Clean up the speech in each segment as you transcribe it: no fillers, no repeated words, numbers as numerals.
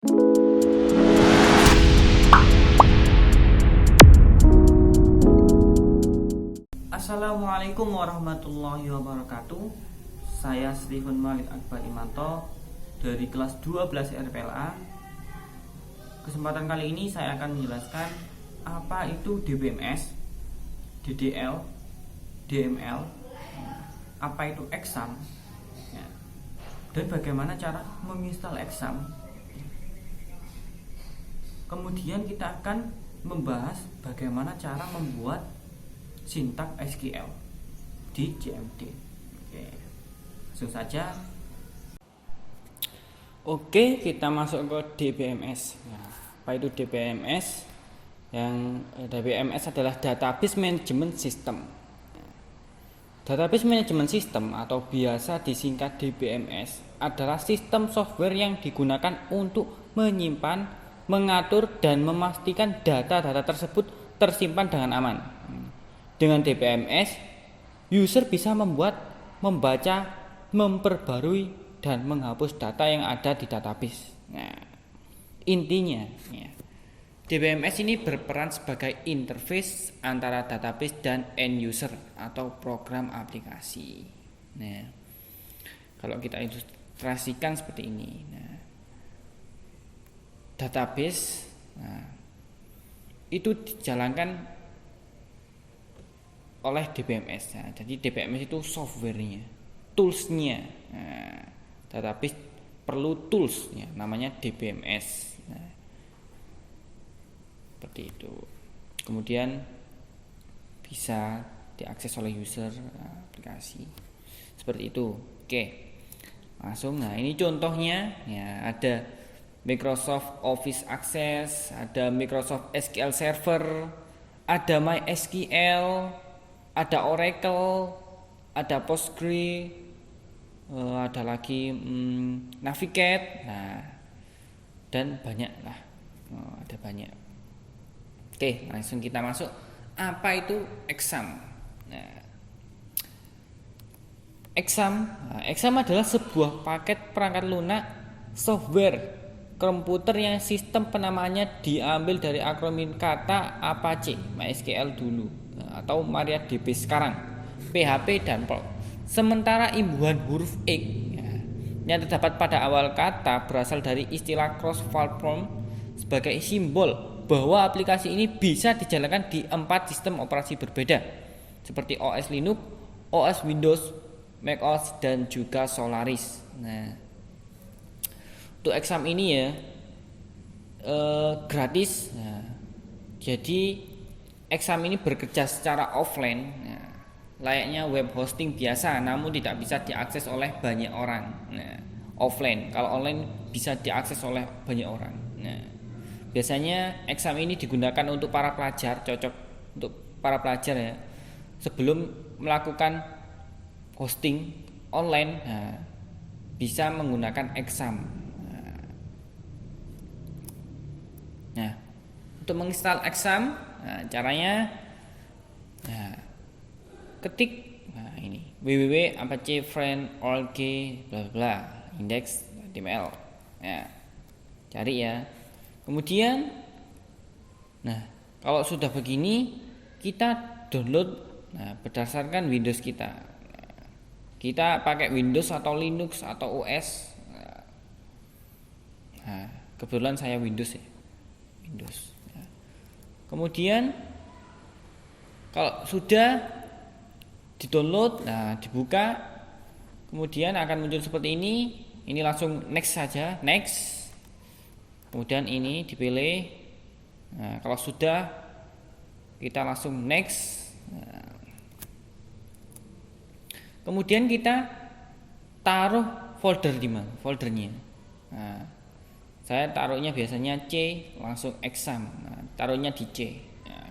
Assalamualaikum warahmatullahi wabarakatuh. Saya Stephen Malik Akbar Imanto dari kelas 12 RPLA. Kesempatan kali ini saya akan menjelaskan apa itu DBMS, DDL, DML, apa itu exam, dan bagaimana cara menginstal exam. Kemudian kita akan membahas bagaimana cara membuat sintak SQL di JMD. Langsung saja. Oke, kita masuk ke DBMS. Apa itu DBMS? Yang DBMS adalah Database Management System. Database Management System atau biasa disingkat DBMS adalah sistem software yang digunakan untuk menyimpan, mengatur, dan memastikan data-data tersebut tersimpan dengan aman. Dengan DBMS, user bisa membuat, membaca, memperbarui, dan menghapus data yang ada di database. Intinya, DBMS ini berperan sebagai interface antara database dan end user atau program aplikasi. Kalau kita ilustrasikan seperti ini, database itu dijalankan oleh DBMS. Jadi DBMS itu softwarenya, toolsnya. Database perlu tools, namanya DBMS. Seperti itu. Kemudian bisa diakses oleh user aplikasi. Seperti itu. Oke. Langsung. Ini contohnya. Ada Microsoft Office Access, ada Microsoft SQL Server, ada MySQL, ada Oracle, ada Postgre, ada lagi Navigate, dan banyak lah, ada banyak. Oke, langsung kita masuk. Apa itu exam? Exam adalah sebuah paket perangkat lunak software komputer yang sistem penamaannya diambil dari akronim kata Apache, MySQL dulu, atau MariaDB sekarang, PHP dan Perl. Sementara imbuhan huruf X yang terdapat pada awal kata berasal dari istilah cross-platform sebagai simbol bahwa aplikasi ini bisa dijalankan di 4 sistem operasi berbeda seperti OS Linux, OS Windows, macOS, dan juga Solaris. Untuk exam ini gratis. Jadi exam ini bekerja secara offline, layaknya web hosting biasa, namun tidak bisa diakses oleh banyak orang. Offline, kalau online bisa diakses oleh banyak orang. Biasanya exam ini digunakan untuk para pelajar, cocok untuk para pelajar ya, sebelum melakukan hosting online, bisa menggunakan exam. Untuk menginstal exam, caranya ketik ini www.apache-friend.org bla bla index.html. Cari ya. Kemudian kalau sudah begini kita download berdasarkan Windows kita. Kita pakai Windows atau Linux atau OS. Kebetulan saya Windows ya. Kemudian kalau sudah di-download, dibuka, kemudian akan muncul seperti ini. Ini langsung next saja, next. Kemudian ini dipilih. Kalau sudah, kita langsung next. Kemudian kita taruh folder di mana? Foldernya. Saya taruhnya biasanya C, langsung exam. Taruhnya di C.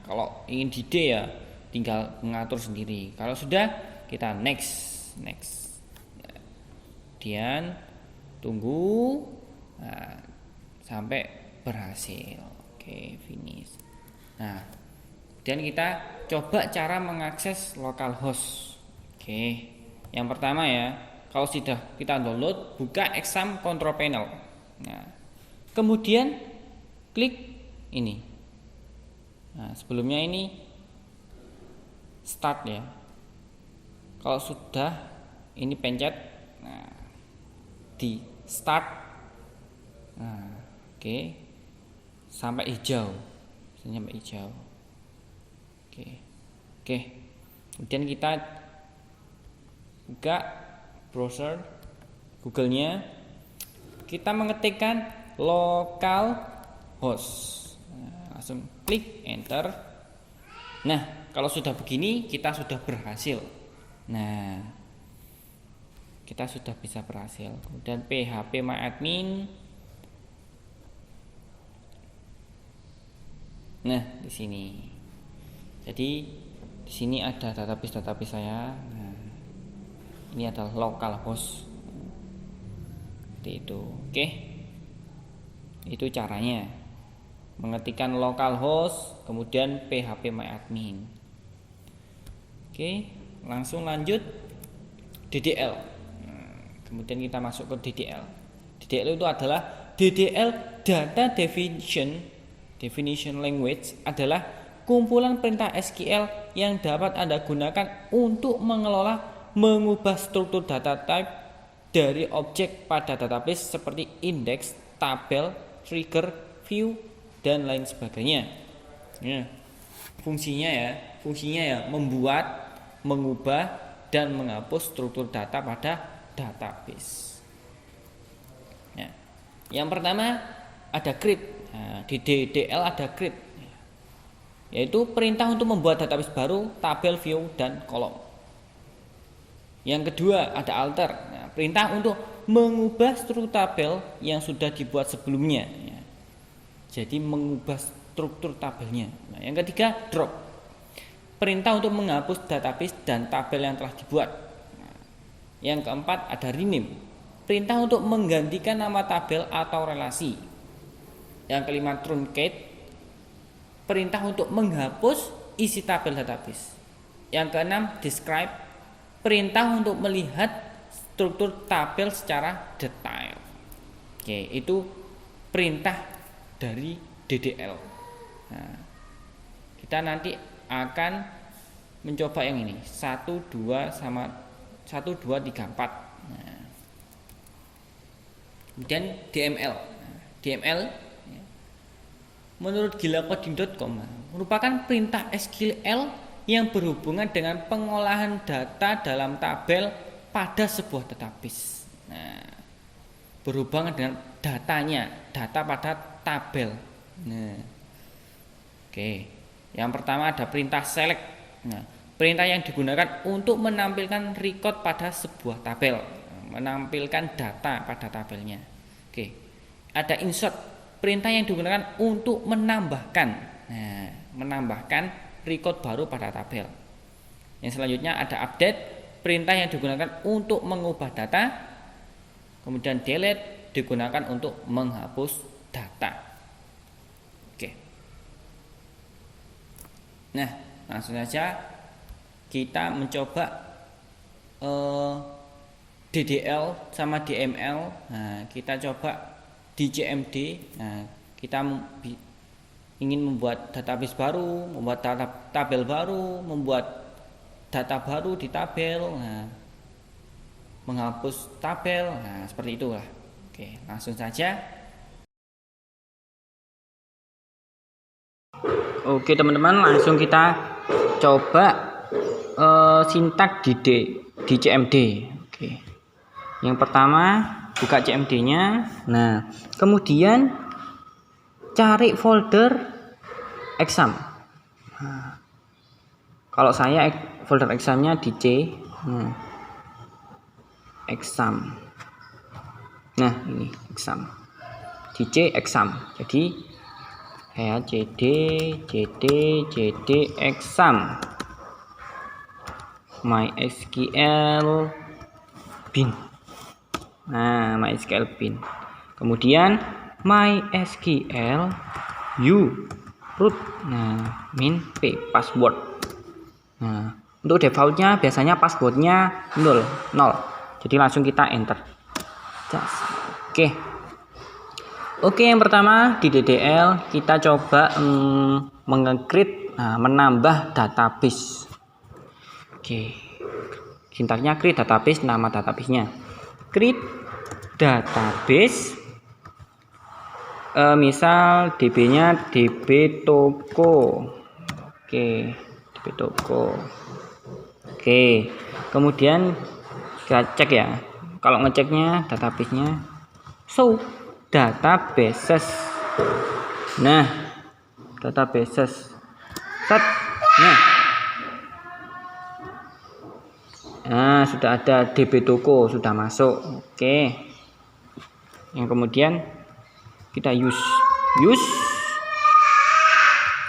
Kalau ingin di D ya tinggal mengatur sendiri. Kalau sudah, kita next. Kemudian tunggu sampai berhasil. Oke, finish. Kemudian kita coba cara mengakses localhost. Oke, yang pertama ya, kalau sudah kita download, buka exam control panel. Kemudian klik ini. Nah, sebelumnya ini start ya. Kalau sudah ini pencet, nah, di start. Nah, oke. Sampai hijau. Sampai hijau. Oke. Kemudian kita buka browser Google-nya. Kita mengetikkan localhost. Nah, langsung klik enter. Nah, kalau sudah begini kita sudah berhasil. Nah, kita sudah bisa berhasil. Kemudian phpMyAdmin. Nah, di sini. Jadi di sini ada database saya. Nah, ini adalah localhost. Seperti itu. Oke. Itu caranya. Mengetikkan localhost, kemudian phpMyAdmin. Oke, langsung lanjut DDL. Kemudian kita masuk ke DDL. DDL itu adalah DDL Data Definition Language, adalah kumpulan perintah SQL yang dapat Anda gunakan untuk mengelola, mengubah struktur data type dari objek pada database seperti index, tabel, trigger, view, dan lain sebagainya. Ya, fungsinya ya membuat, mengubah, dan menghapus struktur data pada database. Ya. Yang pertama ada create. Nah, di DDL ada create, yaitu perintah untuk membuat database baru, tabel, view, dan kolom. Yang kedua ada alter. Nah, perintah untuk mengubah struktur tabel yang sudah dibuat sebelumnya. Ya. Jadi mengubah struktur tabelnya. Nah, yang ketiga drop. Perintah untuk menghapus database dan tabel yang telah dibuat. Nah, yang keempat ada rename. Perintah untuk menggantikan nama tabel atau relasi. Yang kelima truncate. Perintah untuk menghapus isi tabel database. Yang keenam describe. Perintah untuk melihat struktur tabel secara detail. Oke, itu perintah dari DDL. Nah, kita nanti akan mencoba yang ini 1, 2 sama 1, 2, 3, 4. Nah, kemudian DML. Nah, DML menurut gilacoding.com merupakan perintah SQL yang berhubungan dengan pengolahan data dalam tabel pada sebuah database. Nah, berhubungan dengan data pada tabel. Nah, oke. Yang pertama ada perintah select. Nah, perintah yang digunakan untuk menampilkan record pada sebuah tabel, menampilkan data pada tabelnya. Oke. Ada insert, perintah yang digunakan untuk menambahkan. Nah, menambahkan record baru pada tabel. Yang selanjutnya ada update, perintah yang digunakan untuk mengubah data. Kemudian delete digunakan untuk menghapus data. Oke. Nah, langsung saja kita mencoba DDL sama DML. Nah, kita coba di CMD. Nah, kita ingin membuat database baru, membuat tabel baru, membuat data baru di tabel, nah, menghapus tabel, nah seperti itulah. Oke, langsung saja. Oke teman-teman, langsung kita coba sintak di CMD. Oke, yang pertama buka CMD-nya, nah kemudian cari folder exam. Nah, kalau saya folder examnya di C. Exam. Nah ini exam. Di C exam. Jadi ya CD exam. MySQL bin. Nah MySQL bin. Kemudian MySQL root, nah min p password. Nah untuk defaultnya biasanya passwordnya 0. Jadi langsung kita enter. Oke, Oke, yang pertama di DDL kita coba menge-create, menambah database. Oke, sintaksnya create database, nama databasenya create database, misal DB-nya DB toko. Oke, DB toko. Oke, kemudian kita cek ya. Kalau ngeceknya databasenya show databases. Nah, databases set. Nah, sudah ada DB toko, sudah masuk. Oke, yang kemudian kita use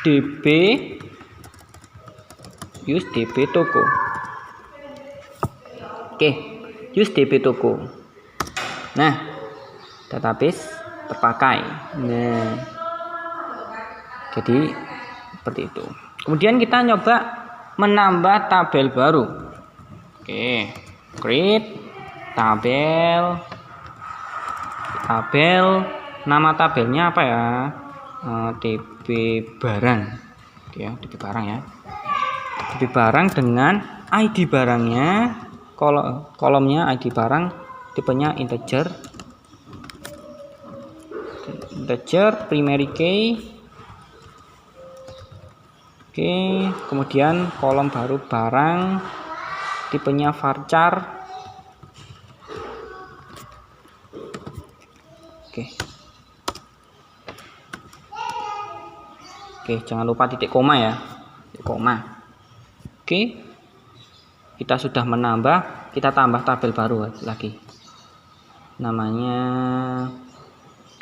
DB toko. Oke, use DB toko. Nah, database terpakai. Nah, jadi seperti itu. Kemudian kita coba menambah tabel baru. Oke, create tabel, nama tabelnya apa ya? DB barang. Oke, DB barang ya. DB barang dengan ID barangnya, kolomnya ID barang, tipenya integer, primary key. Oke, kemudian kolom baru barang, tipenya varchar. Oke, jangan lupa titik koma ya, titik koma. Oke, kita sudah menambah, kita tambah tabel baru lagi, namanya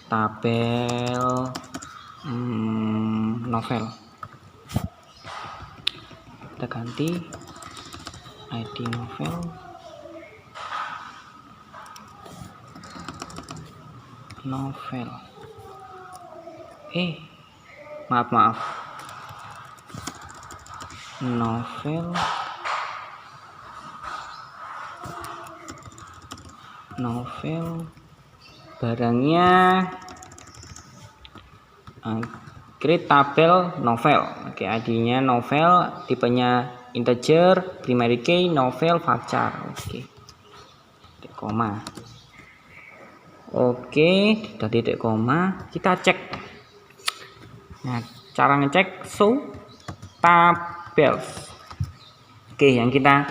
tabel novel. Kita ganti ID novel, maaf, novel barangnya create tabel novel. Oke, ID-nya novel, tipenya integer, primary key, novel, varchar. Oke, titik koma. Oke, sudah titik koma, kita cek. Nah, cara ngecek show tabels. Oke, yang kita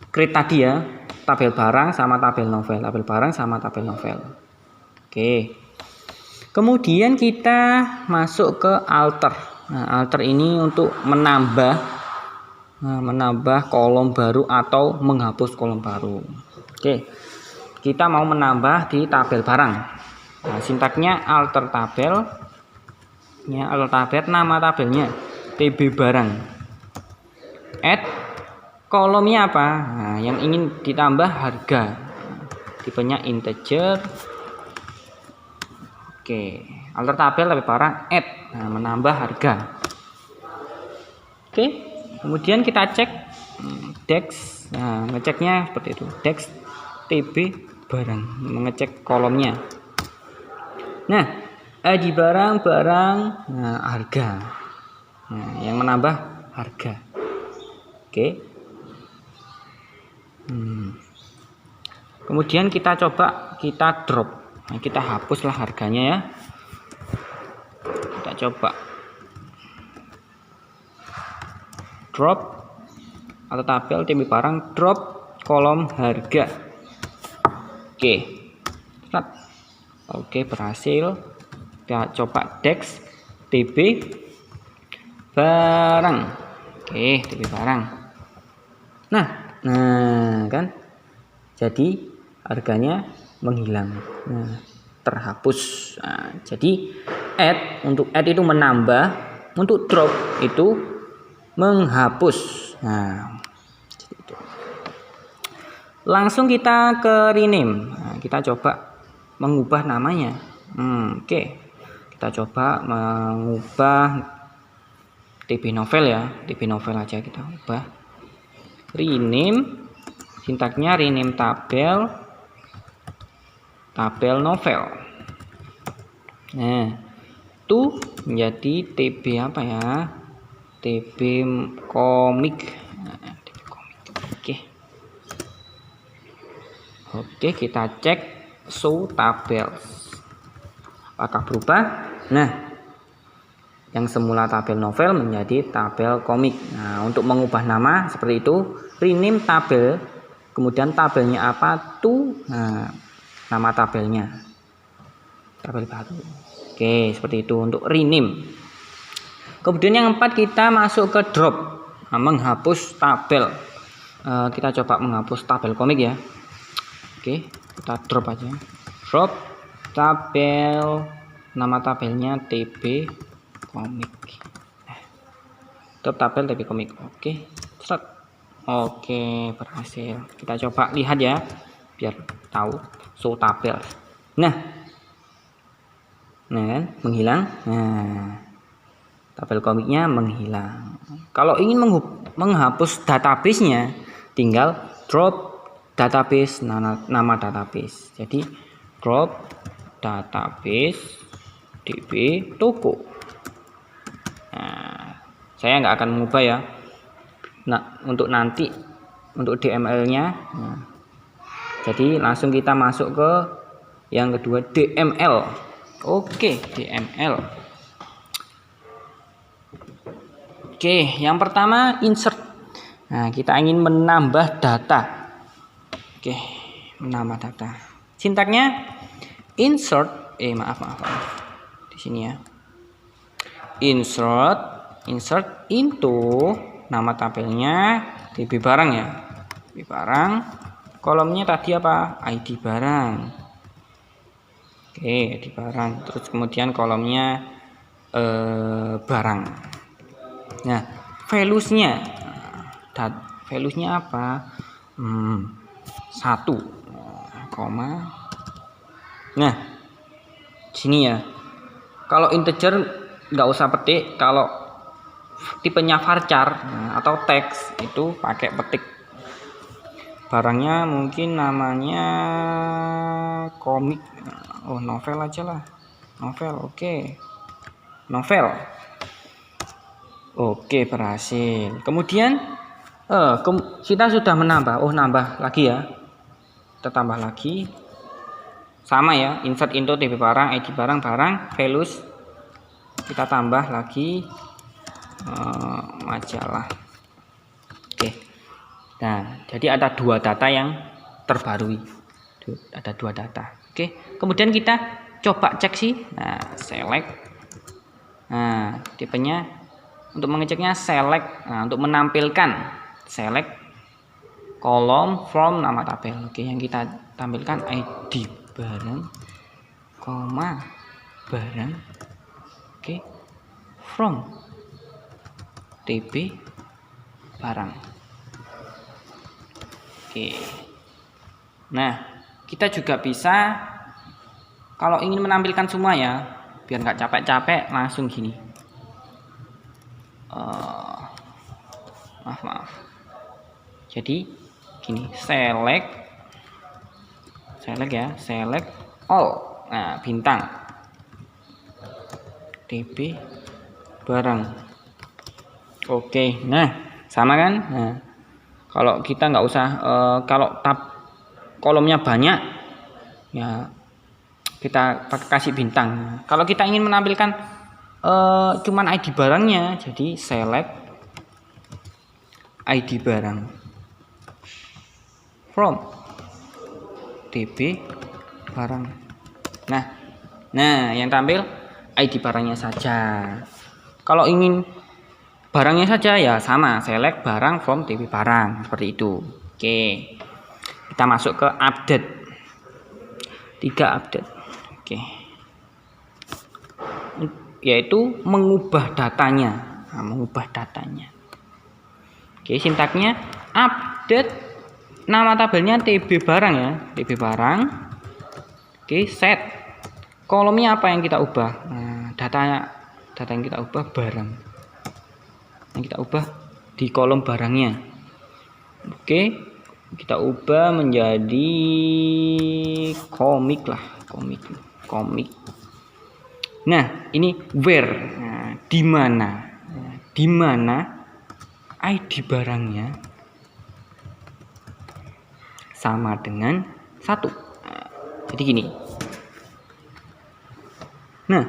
create tadi ya, tabel barang sama tabel novel, tabel barang sama tabel novel. Oke, kemudian kita masuk ke alter. Nah, alter ini untuk menambah kolom baru atau menghapus kolom baru. Oke, kita mau menambah di tabel barang. Nah, sintaknya alter tabel, nama tabelnya TB barang, add kolomnya apa? Nah, yang ingin ditambah harga, tipenya integer. Oke, alter tabel barang, add, nah, menambah harga. Oke, kemudian kita cek dex. Nah, ngeceknya seperti itu, dex TB barang, mengecek kolomnya. Nah, ID barang, nah, harga. Nah, yang menambah harga. Oke. Kemudian kita coba kita drop. Nah, kita hapuslah harganya ya. Kita coba drop atau tabel TB barang, drop kolom harga. Oke. Oke, berhasil. Kita coba dex TB barang. Oke, TB barang. Nah kan, jadi harganya menghilang, nah, terhapus. Nah, jadi untuk add itu menambah, untuk drop itu menghapus. Nah, jadi itu. Langsung kita ke rename. Nah, kita coba mengubah namanya. Oke, kita coba mengubah TB novel ya, TB novel aja kita ubah. Rename, sintaknya rename tabel novel. Nah, itu menjadi TB apa ya? TB komik. Nah, TB komik. Oke, kita cek show tabel. Apakah berubah? Nah, yang semula tabel novel menjadi tabel komik. Nah, untuk mengubah nama seperti itu, rename tabel, kemudian tabelnya apa tuh? Nah, nama tabelnya, tabel baru. Oke, seperti itu untuk rename. Kemudian yang 4 kita masuk ke drop, nah, menghapus tabel. Kita coba menghapus tabel komik ya. Oke, kita drop aja. Drop tabel, nama tabelnya TB komik. Drop tabel TB komik. Oke, set. Oke, berhasil. Kita coba lihat ya, biar tahu show tabel. Nah, menghilang. Nah, tabel komiknya menghilang. Kalau ingin menghapus database-nya, tinggal drop database, nama database. Jadi drop database DB toko. Nah, saya nggak akan mengubah ya. Nah, untuk nanti untuk DML-nya. Nah, jadi langsung kita masuk ke yang kedua, DML. Oke, DML. Oke, yang pertama insert. Nah, kita ingin menambah data. Oke, menambah data. Sintaknya insert, maaf. Di sini ya. Insert into nama tabelnya DB barang ya. DB barang. Kolomnya tadi apa? ID barang. Oke, ID barang. Terus kemudian kolomnya barang. Nah, values-nya. Values-nya apa? 1, koma. Nah, sini ya. Kalau integer nggak usah petik. Kalau tipenya varchar atau teks itu pakai petik. Barangnya mungkin namanya komik. Oh, novel aja lah. Novel, oke. Novel. Oke, berhasil. Kemudian kita sudah menambah. Oh, nambah lagi ya. Kita tambah lagi. Sama ya, insert into TB barang, ID barang, values. Kita tambah lagi majalah. Oke. Nah, jadi ada 2 data yang terbarui. Ada 2 data. Oke. Kemudian kita coba cek sih. Nah, select. Nah, tipenya untuk mengeceknya select. Nah, untuk menampilkan select kolom from nama tabel. Oke, yang kita tampilkan ID barang, koma barang. Oke, from TB barang. Oke. Nah, kita juga bisa kalau ingin menampilkan semua ya, biar nggak capek-capek, langsung gini. Maaf. Jadi gini, select ya, select all. Nah, bintang TB barang. Oke, nah sama kan. Nah, kalau kita nggak usah kalau kolomnya banyak ya, kita kasih bintang. Kalau kita ingin menampilkan cuman ID barangnya, jadi select ID barang from TB barang. Nah, yang tampil ID barangnya saja. Kalau ingin barangnya saja ya sama, select barang from TB barang, seperti itu. Oke, kita masuk ke update. 3 update. Oke, yaitu mengubah datanya. Nah, mengubah datanya. Oke, sintaknya update nama tabelnya TB barang ya, TB barang. Oke, set kolomnya apa yang kita ubah. Nah, data yang kita ubah barang. Yang kita ubah di kolom barangnya. Oke, kita ubah menjadi komik lah, komik. Nah, ini where, nah, di mana, di mana ID barangnya sama dengan 1. Nah, jadi gini. Nah,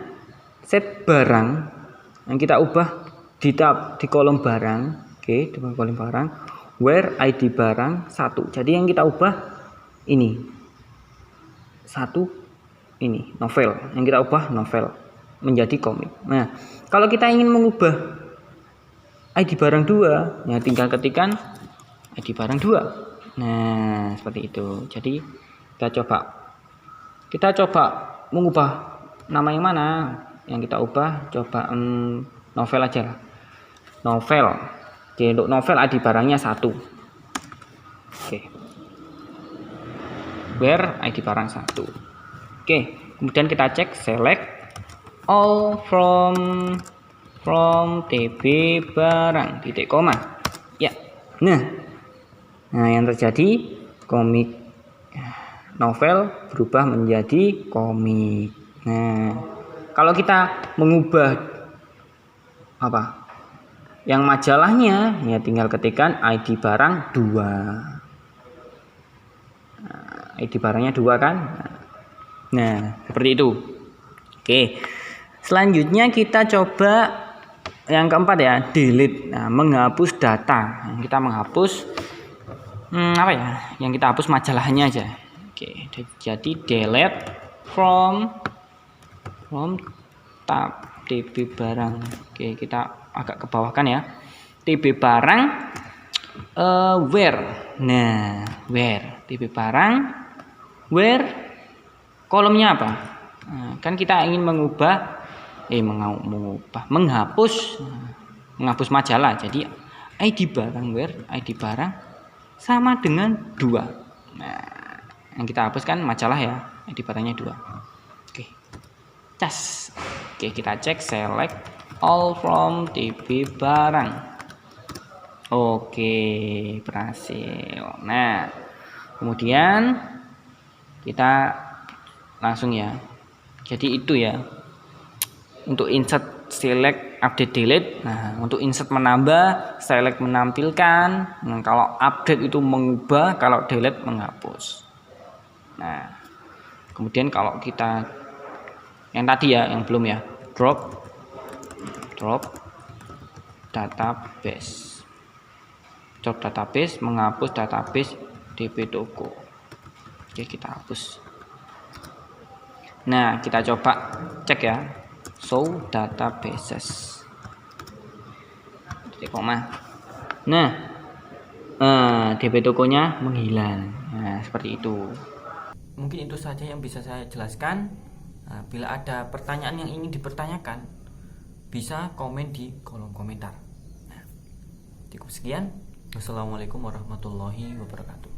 set barang yang kita ubah di kolom barang, oke, di kolom barang, where ID barang 1. Jadi yang kita ubah ini 1, ini novel, yang kita ubah novel menjadi komik. Nah, kalau kita ingin mengubah ID barang 2, ya tinggal ketikkan ID barang 2. Nah, seperti itu. Jadi kita coba mengubah nama yang mana. Yang kita ubah coba novel aja lah. Novel. Oke, untuk novel ID barangnya 1. Oke. Where ID barang 1. Oke, kemudian kita cek select all from TB barang titik koma. Ya. Nah, yang terjadi komik novel berubah menjadi komik. Nah, kalau kita mengubah apa? Yang majalahnya, ya tinggal ketikkan ID barang 2. Nah, ID barangnya 2 kan? Nah, seperti itu. Oke. Selanjutnya kita coba yang keempat ya, delete. Nah, menghapus data. Kita menghapus apa ya? Yang kita hapus majalahnya aja. Oke, jadi delete from tab TB barang. Oke, kita agak ke bawah kan ya. TB barang where. Nah, where TB barang where kolomnya apa? Nah, kan kita ingin menghapus majalah. Jadi ID barang where ID barang sama dengan 2. Nah, yang kita hapus kan majalah ya, ID barangnya 2. Oke. Cas. Oke, kita cek select all from TB barang. Oke, berhasil. Nah, kemudian kita langsung ya. Jadi itu ya. Untuk insert, select, update, delete. Nah, untuk insert menambah, select menampilkan. Nah, kalau update itu mengubah, kalau delete menghapus. Nah, kemudian kalau kita yang tadi ya, yang belum ya, drop database. Drop database menghapus database DB Toko. Oke, kita hapus. Nah, kita coba cek ya. Show databases. Titik koma. Nah, DB Tokonya menghilang. Nah, seperti itu. Mungkin itu saja yang bisa saya jelaskan. Nah, bila ada pertanyaan yang ingin dipertanyakan, bisa komen di kolom komentar. Nah, cukup sekian. Wassalamualaikum warahmatullahi wabarakatuh.